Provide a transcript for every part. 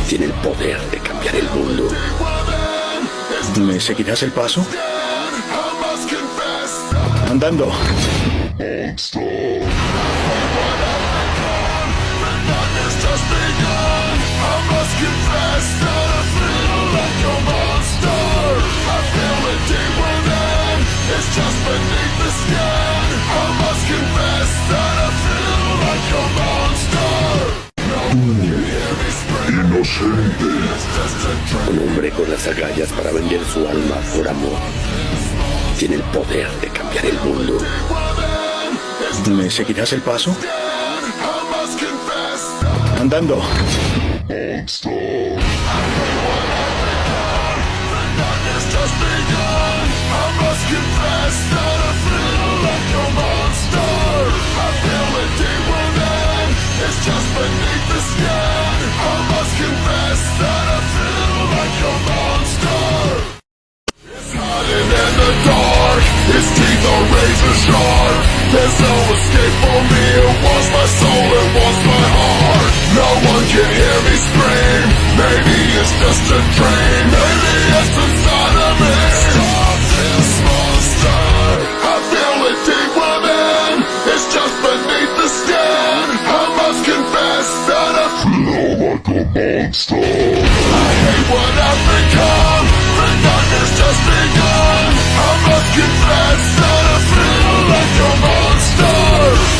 Tiene el poder de cambiar el mundo. ¿Me seguirás el paso? Andando. Un hombre con las agallas para vender su alma por amor. Tiene el poder de cambiar el mundo. ¿Me seguirás el paso? Andando. His teeth are razor sharp. There's no escape for me. It wants my soul, it wants my heart. No one can hear me scream. Maybe it's just a dream. Maybe it's inside of me. Stop this monster. I feel it deep within. It's just beneath the skin. I must confess that I feel like a monster. I hate what I've become. The darkness just begun. I must confess that I feel like a monster.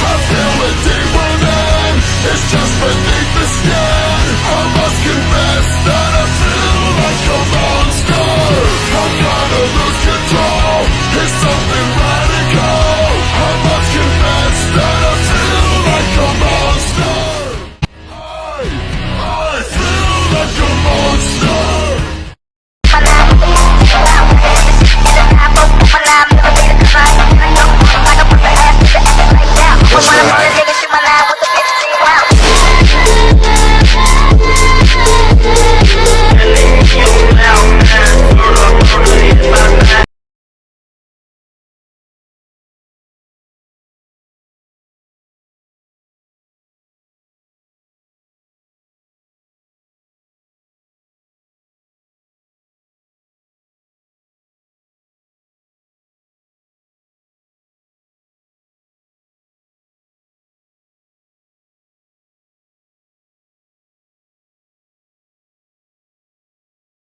I feel it deep within. It's just beneath the skin.